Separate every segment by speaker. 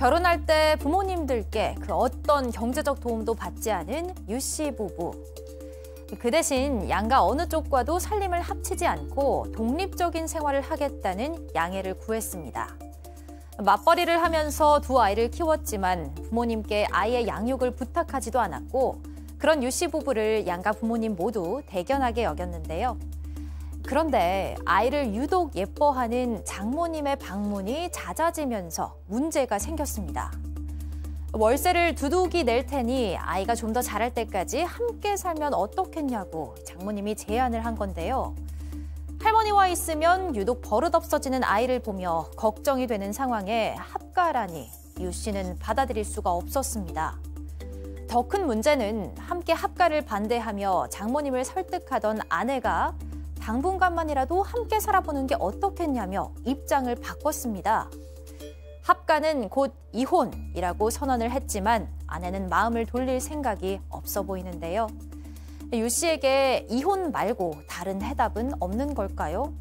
Speaker 1: 결혼할 때 부모님들께 그 어떤 경제적 도움도 받지 않은 유 씨 부부. 그 대신 양가 어느 쪽과도 살림을 합치지 않고 독립적인 생활을 하겠다는 양해를 구했습니다. 맞벌이를 하면서 두 아이를 키웠지만 부모님께 아이의 양육을 부탁하지도 않았고 그런 유 씨 부부를 양가 부모님 모두 대견하게 여겼는데요. 그런데 아이를 유독 예뻐하는 장모님의 방문이 잦아지면서 문제가 생겼습니다. 월세를 두둑이 낼 테니 아이가 좀 더 자랄 때까지 함께 살면 어떻겠냐고 장모님이 제안을 한 건데요. 할머니와 있으면 유독 버릇없어지는 아이를 보며 걱정이 되는 상황에 합가라니 유 씨는 받아들일 수가 없었습니다. 더 큰 문제는 함께 합가를 반대하며 장모님을 설득하던 아내가 당분간만이라도 함께 살아보는 게 어떻겠냐며 입장을 바꿨습니다. 합가는 곧 이혼이라고 선언을 했지만 아내는 마음을 돌릴 생각이 없어 보이는데요. 유 씨에게 이혼 말고 다른 해답은 없는 걸까요?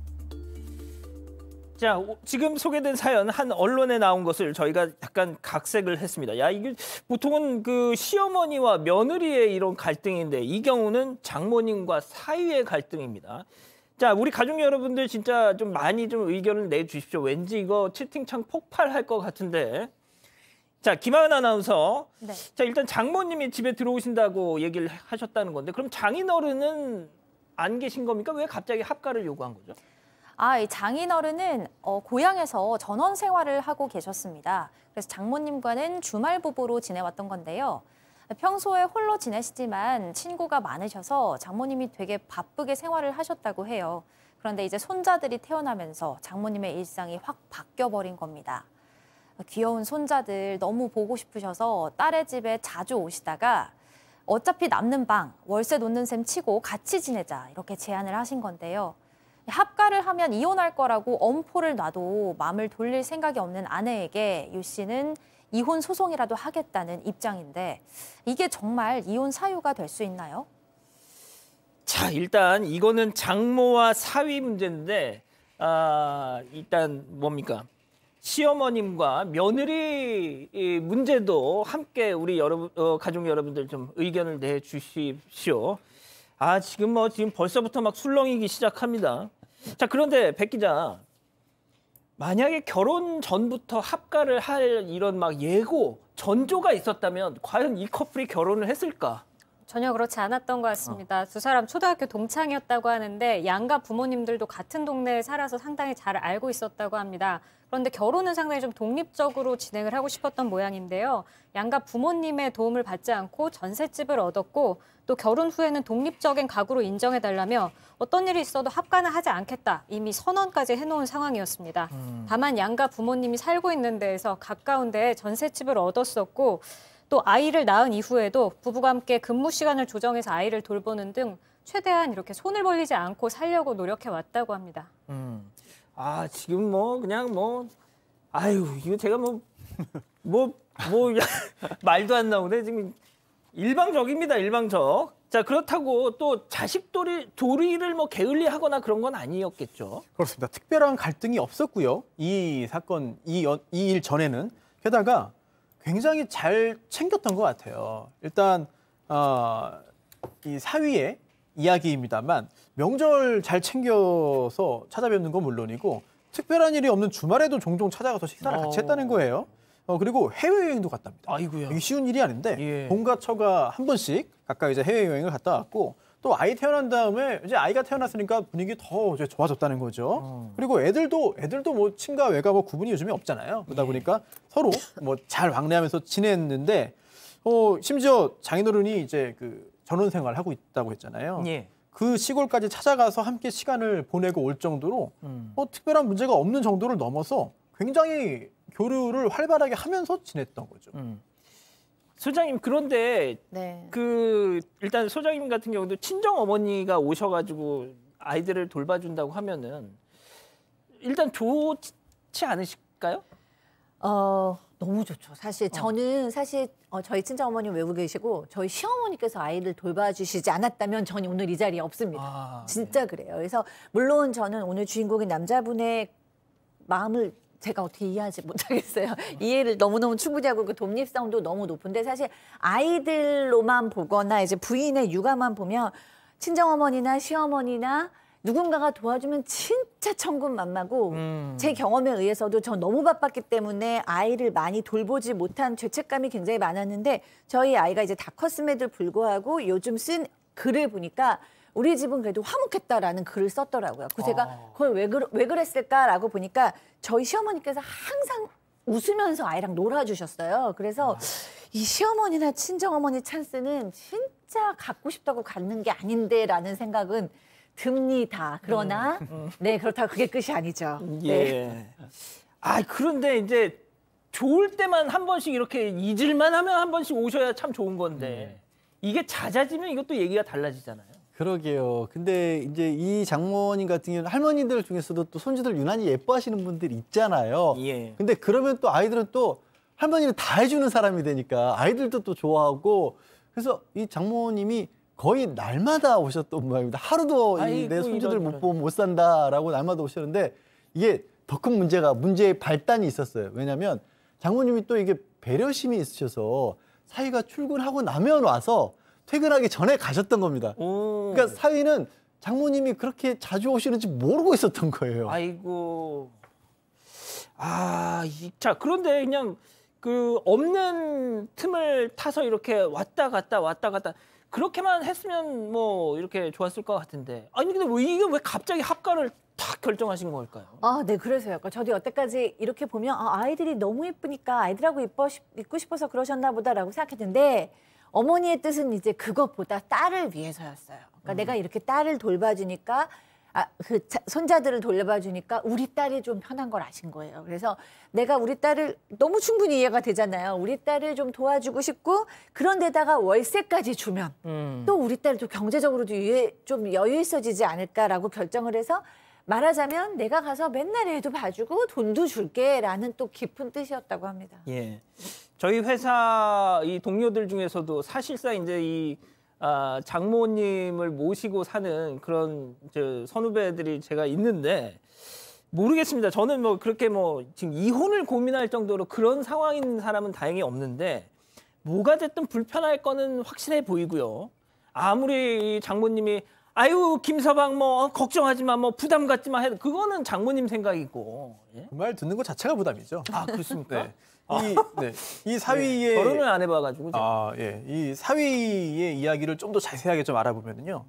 Speaker 2: 자, 지금 소개된 사연 한 언론에 나온 것을 저희가 약간 각색을 했습니다. 야, 이게 보통은 그 시어머니와 며느리의 이런 갈등인데 이 경우는 장모님과 사위의 갈등입니다. 자, 우리 가족 여러분들 진짜 좀 많이 좀 의견을 내주십시오. 왠지 이거 채팅창 폭발할 것 같은데. 자, 김하은 아나운서.
Speaker 1: 네.
Speaker 2: 자, 일단 장모님이 집에 들어오신다고 얘기를 하셨다는 건데 그럼 장인어른은 안 계신 겁니까? 왜 갑자기 합가를 요구한 거죠?
Speaker 1: 이 장인어른은 고향에서 전원 생활을 하고 계셨습니다. 그래서 장모님과는 주말 부부로 지내왔던 건데요. 평소에 홀로 지내시지만 친구가 많으셔서 장모님이 되게 바쁘게 생활을 하셨다고 해요. 그런데 이제 손자들이 태어나면서 장모님의 일상이 확 바뀌어버린 겁니다. 귀여운 손자들 너무 보고 싶으셔서 딸의 집에 자주 오시다가 어차피 남는 방, 월세 놓는 셈 치고 같이 지내자 이렇게 제안을 하신 건데요. 합가를 하면 이혼할 거라고 엄포를 놔도 마음을 돌릴 생각이 없는 아내에게 유 씨는 이혼 소송이라도 하겠다는 입장인데 이게 정말 이혼 사유가 될 수 있나요?
Speaker 2: 자, 일단 이거는 장모와 사위 문제인데 일단 뭡니까? 시어머님과 며느리 문제도 함께 우리 가족 여러분들 좀 의견을 내주십시오. 지금 벌써부터 막 술렁이기 시작합니다. 자, 그런데 백 기자, 만약에 결혼 전부터 합가를 할 이런 막 예고, 전조가 있었다면 과연 이 커플이 결혼을 했을까?
Speaker 3: 전혀 그렇지 않았던 것 같습니다. 두 사람 초등학교 동창이었다고 하는데 양가 부모님들도 같은 동네에 살아서 상당히 잘 알고 있었다고 합니다. 그런데 결혼은 상당히 좀 독립적으로 진행을 하고 싶었던 모양인데요. 양가 부모님의 도움을 받지 않고 전셋집을 얻었고 또 결혼 후에는 독립적인 가구로 인정해달라며 어떤 일이 있어도 합가는 하지 않겠다. 이미 선언까지 해놓은 상황이었습니다. 다만 양가 부모님이 살고 있는 데에서 가까운 데에 전셋집을 얻었었고 또 아이를 낳은 이후에도 부부가 함께 근무 시간을 조정해서 아이를 돌보는 등 최대한 이렇게 손을 벌리지 않고 살려고 노력해 왔다고 합니다.
Speaker 2: 지금 이거 제가 말도 안 나오네. 지금 일방적입니다, 일방적. 자, 그렇다고 또 자식 도리를 게을리하거나 그런 건 아니었겠죠?
Speaker 4: 그렇습니다. 특별한 갈등이 없었고요. 이 사건, 이 일 전에는. 게다가 굉장히 잘 챙겼던 것 같아요. 일단 이 사위의 이야기입니다만 명절 잘 챙겨서 찾아뵙는 건 물론이고 특별한 일이 없는 주말에도 종종 찾아가서 식사를 같이 했다는 거예요. 그리고 해외여행도 갔답니다.
Speaker 2: 아이고야.
Speaker 4: 이게 쉬운 일이 아닌데
Speaker 2: 예.
Speaker 4: 본가 처가 한 번씩 각각 이제 해외여행을 갔다 왔고 또 아이 태어난 다음에 이제 아이가 태어났으니까 분위기 더 이제 좋아졌다는 거죠. 그리고 애들도 친가 외가 구분이 요즘에 없잖아요. 그러다 보니까 서로 잘 왕래하면서 지냈는데 심지어 장인어른이 이제 그 전원 생활을 하고 있다고 했잖아요.
Speaker 2: 예.
Speaker 4: 그 시골까지 찾아가서 함께 시간을 보내고 올 정도로 특별한 문제가 없는 정도를 넘어서 굉장히 교류를 활발하게 하면서 지냈던 거죠.
Speaker 2: 소장님, 그런데
Speaker 1: 네.
Speaker 2: 일단 소장님 같은 경우도 친정 어머니가 오셔가지고 아이들을 돌봐준다고 하면은 일단 좋지 않으실까요?
Speaker 5: 너무 좋죠. 사실 저는 저희 친정 어머니 외국에 계시고 저희 시어머니께서 아이를 돌봐주시지 않았다면 저는 오늘 이 자리에 없습니다. 진짜
Speaker 2: 네.
Speaker 5: 그래요. 그래서 물론 저는 오늘 주인공인 남자분의 마음을 제가 어떻게 이해하지 못하겠어요. 이해를 너무너무 충분히 하고 그 독립성도 너무 높은데 사실 아이들로만 보거나 이제 부인의 육아만 보면 친정어머니나 시어머니나 누군가가 도와주면 진짜 천군만마고 제 경험에 의해서도 전 너무 바빴기 때문에 아이를 많이 돌보지 못한 죄책감이 굉장히 많았는데 저희 아이가 이제 다 컸음에도 불구하고 요즘 쓴 글을 보니까 우리 집은 그래도 화목했다라는 글을 썼더라고요. 그래서 제가 그걸 왜 그랬을까라고 보니까 저희 시어머니께서 항상 웃으면서 아이랑 놀아주셨어요. 그래서 이 시어머니나 친정어머니 찬스는 진짜 갖고 싶다고 갖는 게 아닌데라는 생각은 듭니다. 그러나 네 그렇다고 그게 끝이 아니죠.
Speaker 2: 예.
Speaker 5: 네.
Speaker 2: 아 그런데 이제 좋을 때만 한 번씩 이렇게 잊을만 하면 한 번씩 오셔야 참 좋은 건데 이게 잦아지면 이것도 얘기가 달라지잖아요.
Speaker 6: 그러게요. 근데 이제 이 장모님 같은 경우는 할머니들 중에서도 또 손주들 유난히 예뻐하시는 분들이 있잖아요.
Speaker 2: 예.
Speaker 6: 근데 그러면 또 아이들은 또 할머니는 다 해주는 사람이 되니까 아이들도 또 좋아하고 그래서 이 장모님이 거의 날마다 오셨던 모양입니다. 하루도 내 손주들 못 보면 못 산다라고 날마다 오셨는데 이게 더 큰 문제의 발단이 있었어요. 왜냐하면 장모님이 또 이게 배려심이 있으셔서 사위가 출근하고 나면 와서 퇴근하기 전에 가셨던 겁니다. 그러니까 사위는 장모님이 그렇게 자주 오시는지 모르고 있었던 거예요.
Speaker 2: 아이고. 자 그런데 그냥 그 없는 틈을 타서 이렇게 왔다 갔다 그렇게만 했으면 뭐 이렇게 좋았을 것 같은데 아니 근데 이게 왜 갑자기 합가를 탁 결정하신 걸까요?
Speaker 5: 네 그래서요. 저도 여태까지 이렇게 보면 아이들이 너무 예쁘니까 아이들하고 있고 싶어서 그러셨나 보다라고 생각했는데 어머니의 뜻은 이제 그것보다 딸을 위해서였어요. 그러니까 내가 이렇게 딸을 돌봐주니까 손자들을 돌봐주니까 우리 딸이 좀 편한 걸 아신 거예요. 그래서 내가 우리 딸을 너무 충분히 이해가 되잖아요. 우리 딸을 좀 도와주고 싶고 그런데다가 월세까지 주면 또 우리 딸도 경제적으로도 좀 여유 있어지지 않을까라고 결정을 해서 말하자면 내가 가서 맨날 애도 봐주고 돈도 줄게라는 또 깊은 뜻이었다고 합니다.
Speaker 2: 예, 저희 회사 이 동료들 중에서도 사실상 이제 이 장모님을 모시고 사는 그런 선후배들이 제가 있는데 모르겠습니다. 저는 뭐 그렇게 뭐 지금 이혼을 고민할 정도로 그런 상황인 사람은 다행히 없는데 뭐가 됐든 불편할 거는 확실해 보이고요. 아무리 장모님이 아유 김서방 뭐 걱정하지 마 뭐 부담 갖지 마 해도 그거는 장모님 생각이고. 예?
Speaker 4: 그 말 듣는 것 자체가 부담이죠.
Speaker 2: 그렇습니까?
Speaker 4: 네. 이 사위의
Speaker 2: 결혼을 안 해봐가지고.
Speaker 4: 예. 이 사위의 이야기를 좀 더 자세하게 좀 알아보면요.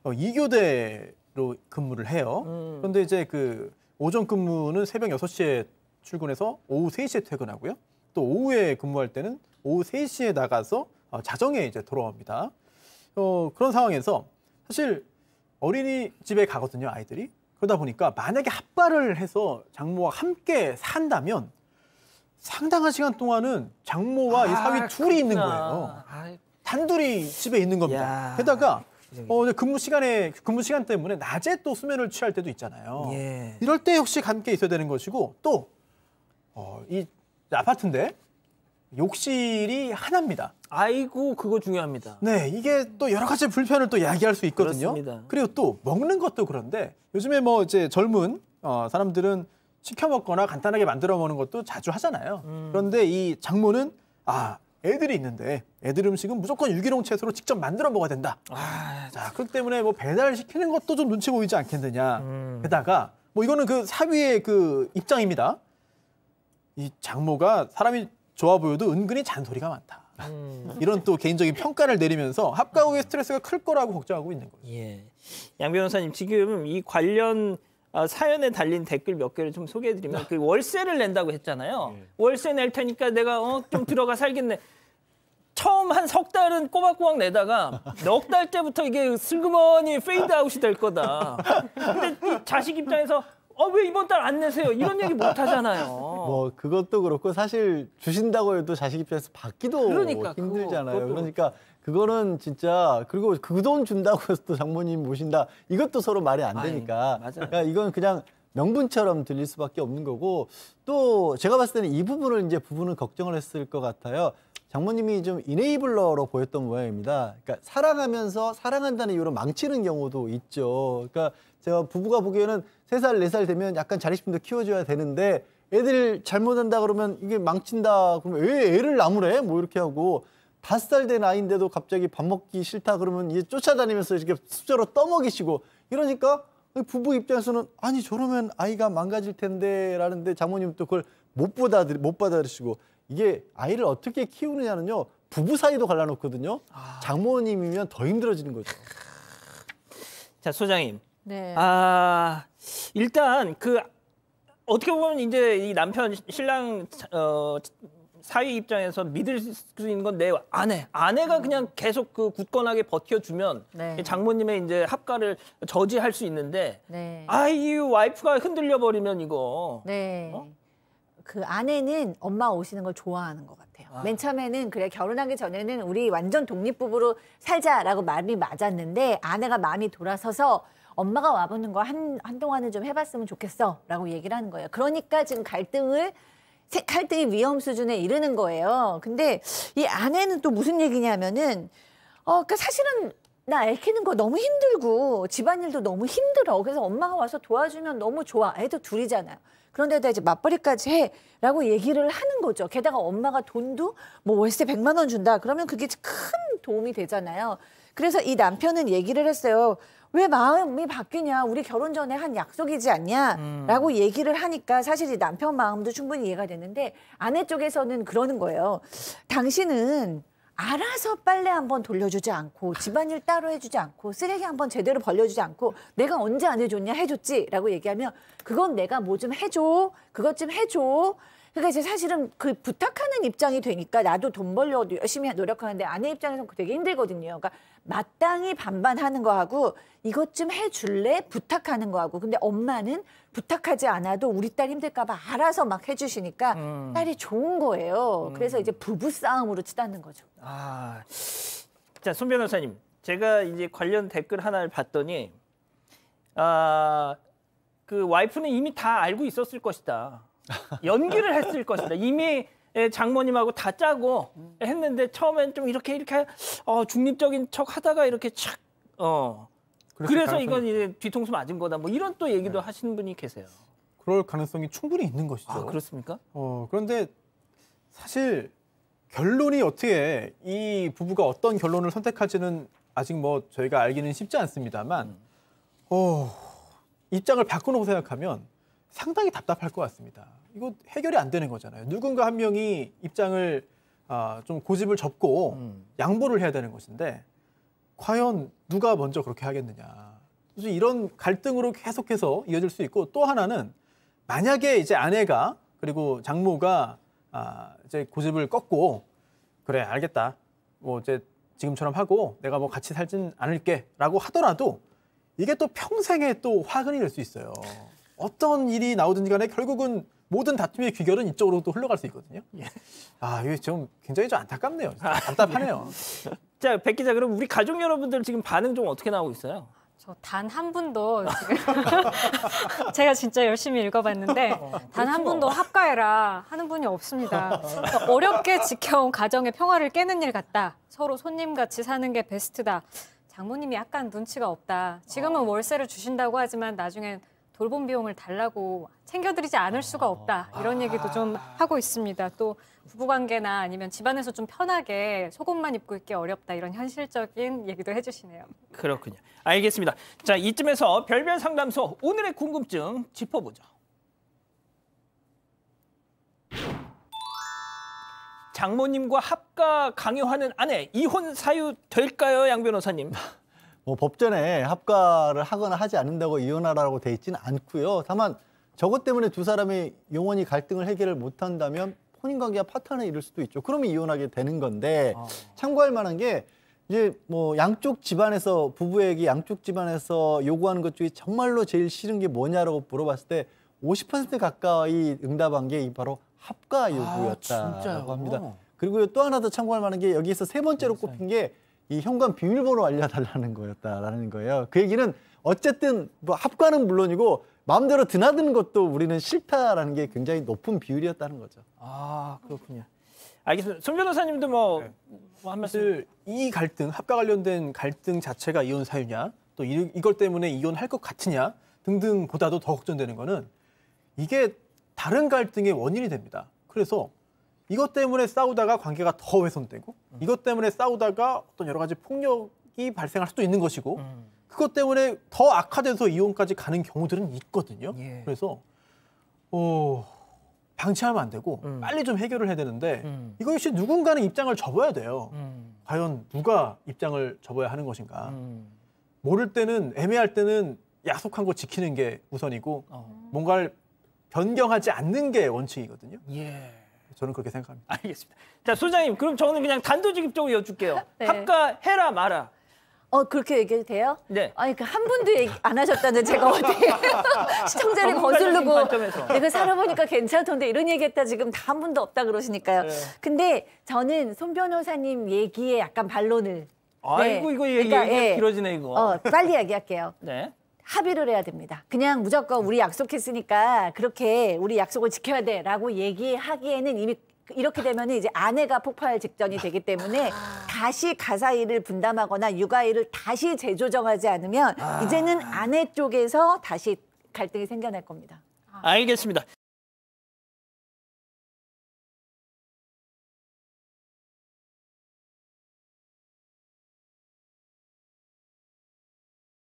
Speaker 4: 2교대로 근무를 해요. 그런데 이제 그 오전 근무는 새벽 6시에 출근해서 오후 3시에 퇴근하고요. 또 오후에 근무할 때는 오후 3시에 나가서 자정에 이제 돌아옵니다. 그런 상황에서 사실 어린이집에 가거든요, 아이들이. 그러다 보니까 만약에 합가를 해서 장모와 함께 산다면 상당한 시간 동안은 장모와 이 사위 둘이 있는 거예요. 단둘이 집에 있는 겁니다. 게다가 근무 시간 때문에 낮에 또 수면을 취할 때도 있잖아요.
Speaker 2: 예.
Speaker 4: 이럴 때 역시 함께 있어야 되는 것이고 또 이 아파트인데 욕실이 하나입니다.
Speaker 2: 아이고 그거 중요합니다.
Speaker 4: 네, 이게 또 여러 가지 불편을 또 야기할 수 있거든요.
Speaker 2: 그렇습니다.
Speaker 4: 그리고 또 먹는 것도 그런데 요즘에 뭐 이제 젊은 사람들은 시켜 먹거나 간단하게 만들어 먹는 것도 자주 하잖아요. 그런데 이 장모는 애들이 있는데 애들 음식은 무조건 유기농 채소로 직접 만들어 먹어야 된다. 자, 그렇기 때문에 뭐 배달 시키는 것도 좀 눈치 보이지 않겠느냐. 게다가 뭐 이거는 그 사위의 그 입장입니다. 이 장모가 사람이 좋아 보여도 은근히 잔소리가 많다. 이런 또 개인적인 평가를 내리면서 합가 후에 스트레스가 클 거라고 걱정하고 있는 거예요.
Speaker 2: 예. 양 변호사님 지금 이 관련 사연에 달린 댓글 몇 개를 좀 소개해드리면 그 월세를 낸다고 했잖아요. 월세 낼 테니까 내가 좀 들어가 살겠네. 처음 한 석 달은 꼬박꼬박 내다가 넉 달째부터 이게 슬그머니 페이드아웃이 될 거다. 근데 자식 입장에서 왜 이번 달 안 내세요? 이런 얘기 못 하잖아요.
Speaker 6: 뭐 그것도 그렇고 사실 주신다고 해도 자식 입장에서 받기도 힘들잖아요. 그러니까 그거는 진짜 그리고 그 돈 준다고 해서 또 장모님 모신다 이것도 서로 말이 안 되니까. 그러니까 이건 그냥 명분처럼 들릴 수밖에 없는 거고 또 제가 봤을 때는 이 부분을 이제 부부는 걱정을 했을 것 같아요. 장모님이 좀 이네이블러로 보였던 모양입니다. 그러니까 사랑하면서 사랑한다는 이유로 망치는 경우도 있죠. 그러니까 제가 부부가 보기에는 3살, 4살 되면 약간 자립심도 키워줘야 되는데 애들 잘못한다 그러면 이게 망친다 그러면 왜 애를 나무래? 뭐 이렇게 하고 5살 된 아이인데도 갑자기 밥 먹기 싫다 그러면 이제 쫓아다니면서 이렇게 숫자로 떠먹이시고 이러니까 부부 입장에서는 아니 저러면 아이가 망가질 텐데 라는데 장모님 또 그걸 못 받아들이시고 이게 아이를 어떻게 키우느냐는요 부부 사이도 갈라놓거든요. 장모님이면 더 힘들어지는 거죠.
Speaker 2: 자, 소장님.
Speaker 5: 네.
Speaker 2: 일단 그 어떻게 보면 이제 이 남편 신랑 사위 입장에서 믿을 수 있는 건 내 아내가 그냥 계속 그 굳건하게 버텨주면
Speaker 5: 네.
Speaker 2: 장모님의 이제 합가를 저지할 수 있는데
Speaker 5: 네.
Speaker 2: 이 와이프가 흔들려 버리면 이거
Speaker 5: 네. 그 아내는 엄마 오시는 걸 좋아하는 것 같아요. 맨 처음에는 그래 결혼하기 전에는 우리 완전 독립부부로 살자라고 말이 맞았는데 아내가 마음이 돌아서서 엄마가 와보는 거 한동안은 좀 해봤으면 좋겠어라고 얘기를 하는 거예요. 그러니까 지금 갈등이 위험 수준에 이르는 거예요. 근데 이 아내는 또 무슨 얘기냐면은 그러니까 사실은 나 애 키우는 거 너무 힘들고 집안일도 너무 힘들어. 그래서 엄마가 와서 도와주면 너무 좋아. 애도 둘이잖아요. 그런데다 이제 맞벌이까지 해라고 얘기를 하는 거죠. 게다가 엄마가 돈도 뭐 월세 100만 원 준다. 그러면 그게 큰 도움이 되잖아요. 그래서 이 남편은 얘기를 했어요. 왜 마음이 바뀌냐? 우리 결혼 전에 한 약속이지 않냐? 라고 얘기를 하니까 사실 이 남편 마음도 충분히 이해가 되는데 아내 쪽에서는 그러는 거예요. 당신은 알아서 빨래 한번 돌려주지 않고 집안일 따로 해주지 않고 쓰레기 한번 제대로 벌려주지 않고 내가 언제 안 해줬냐 해줬지 라고 얘기하면 그건 내가 뭐 좀 해줘 그것 좀 해줘. 그러니까 이제 사실은 그 부탁하는 입장이 되니까 나도 돈 벌려고 열심히 노력하는데 아내 입장에서는 되게 힘들거든요. 그러니까 마땅히 반반하는 거하고 이것 좀 해줄래? 부탁하는 거하고. 근데 엄마는 부탁하지 않아도 우리 딸 힘들까 봐 알아서 막 해주시니까 딸이 좋은 거예요. 그래서 이제 부부싸움으로 치닫는 거죠.
Speaker 2: 자, 손 변호사님. 제가 이제 관련 댓글 하나를 봤더니 그 와이프는 이미 다 알고 있었을 것이다. 연기를 했을 것이다. 이미 장모님하고 다 짜고 했는데 처음엔 좀 이렇게 중립적인 척 하다가 이렇게 착 그래서 이건 이제 뒤통수 맞은 거다. 뭐 이런 또 얘기도 하시는 분이 계세요.
Speaker 4: 그럴 가능성이 충분히 있는 것이죠.
Speaker 2: 그렇습니까?
Speaker 4: 그런데 사실 결론이 어떻게 이 부부가 어떤 결론을 선택할지는 아직 뭐 저희가 알기는 쉽지 않습니다만 입장을 바꿔놓고 생각하면 상당히 답답할 것 같습니다. 이거 해결이 안 되는 거잖아요. 누군가 한 명이 입장을 좀 고집을 접고 양보를 해야 되는 것인데 과연 누가 먼저 그렇게 하겠느냐. 그래서 이런 갈등으로 계속해서 이어질 수 있고 또 하나는 만약에 이제 아내가 그리고 장모가 이제 고집을 꺾고 그래 알겠다. 뭐 이제 지금처럼 하고 내가 뭐 같이 살진 않을게라고 하더라도 이게 또 평생에 또 화근이 될 수 있어요. 어떤 일이 나오든지 간에 결국은 모든 다툼의 귀결은 이쪽으로 또 흘러갈 수 있거든요. 이게 좀 굉장히 좀 안타깝네요. 답답하네요.
Speaker 2: 자, 백 기자, 그럼 우리 가족 여러분들 지금 반응 좀 어떻게 나오고 있어요?
Speaker 3: 저 단 한 분도 지금 제가 진짜 열심히 읽어봤는데 단 한 분도 합가해라 하는 분이 없습니다. 어렵게 지켜온 가정의 평화를 깨는 일 같다. 서로 손님같이 사는 게 베스트다. 장모님이 약간 눈치가 없다. 지금은 월세를 주신다고 하지만 나중엔 돌봄 비용을 달라고 챙겨드리지 않을 수가 없다. 이런 얘기도 좀 하고 있습니다. 또 부부관계나 아니면 집안에서 좀 편하게 속옷만 입고 있기 어렵다. 이런 현실적인 얘기도 해주시네요.
Speaker 2: 그렇군요. 알겠습니다. 자, 이쯤에서 별별 상담소 오늘의 궁금증 짚어보죠. 장모님과 합가 강요하는 아내, 이혼 사유 될까요, 양 변호사님?
Speaker 6: 뭐 법전에 합가를 하거나 하지 않는다고 이혼하라고 돼 있지는 않고요. 다만 저것 때문에 두 사람이 영원히 갈등을 해결을 못한다면 혼인관계와 파탄에 이를 수도 있죠. 그러면 이혼하게 되는 건데 참고할 만한 게 이제 뭐 양쪽 집안에서 부부에게 양쪽 집안에서 요구하는 것 중에 정말로 제일 싫은 게 뭐냐라고 물어봤을 때 50% 가까이 응답한 게 바로 합가 요구였다고 합니다. 그리고 또 하나 더 참고할 만한 게 여기서 세 번째로 꼽힌 게 이 현관 비밀번호 알려달라는 거였다라는 거예요. 그 얘기는 어쨌든 뭐 합가는 물론이고 마음대로 드나드는 것도 우리는 싫다라는 게 굉장히 높은 비율이었다는 거죠.
Speaker 2: 그렇군요. 알겠습니다. 손 변호사님도 뭐 한 말씀.
Speaker 4: 이 갈등, 합가 관련된 갈등 자체가 이혼 사유냐, 또 이걸 때문에 이혼할 것 같으냐 등등보다도 더 걱정되는 거는 이게 다른 갈등의 원인이 됩니다. 그래서 이것 때문에 싸우다가 관계가 더 훼손되고 이것 때문에 싸우다가 어떤 여러 가지 폭력이 발생할 수도 있는 것이고 그것 때문에 더 악화돼서 이혼까지 가는 경우들은 있거든요.
Speaker 2: 예.
Speaker 4: 그래서 방치하면 안 되고 빨리 좀 해결을 해야 되는데 이거 역시 누군가는 입장을 접어야 돼요. 과연 누가 입장을 접어야 하는 것인가. 모를 때는 애매할 때는 약속한 거 지키는 게 우선이고 뭔가를 변경하지 않는 게 원칙이거든요.
Speaker 2: 예.
Speaker 4: 저는 그렇게 생각합니다.
Speaker 2: 알겠습니다. 자, 소장님, 그럼 저는 그냥 단도직입적으로 여쭐게요.
Speaker 5: 네.
Speaker 2: 합가해라 마라.
Speaker 5: 그렇게 얘기해도 돼요?
Speaker 2: 네.
Speaker 5: 아니, 그 한 분도 얘기 안 하셨다는 제가 어떻게 시청자를
Speaker 2: 전문가적인
Speaker 5: 거슬르고
Speaker 2: 관점에서.
Speaker 5: 내가 살아보니까 괜찮던데 이런 얘기했다 지금 다 한 분도 없다 그러시니까요.
Speaker 2: 네.
Speaker 5: 근데 저는 손 변호사님 얘기에 약간 반론을.
Speaker 2: 아이고, 이거
Speaker 5: 그러니까,
Speaker 2: 얘기 길어지네, 이거.
Speaker 5: 빨리 얘기할게요.
Speaker 2: 네.
Speaker 5: 합의를 해야 됩니다. 그냥 무조건 우리 약속했으니까 그렇게 우리 약속을 지켜야 돼라고 얘기하기에는 이미 이렇게 되면 이제 아내가 폭발 직전이 되기 때문에 다시 가사 일을 분담하거나 육아 일을 다시 재조정하지 않으면 이제는 아내 쪽에서 다시 갈등이 생겨날 겁니다.
Speaker 2: 알겠습니다.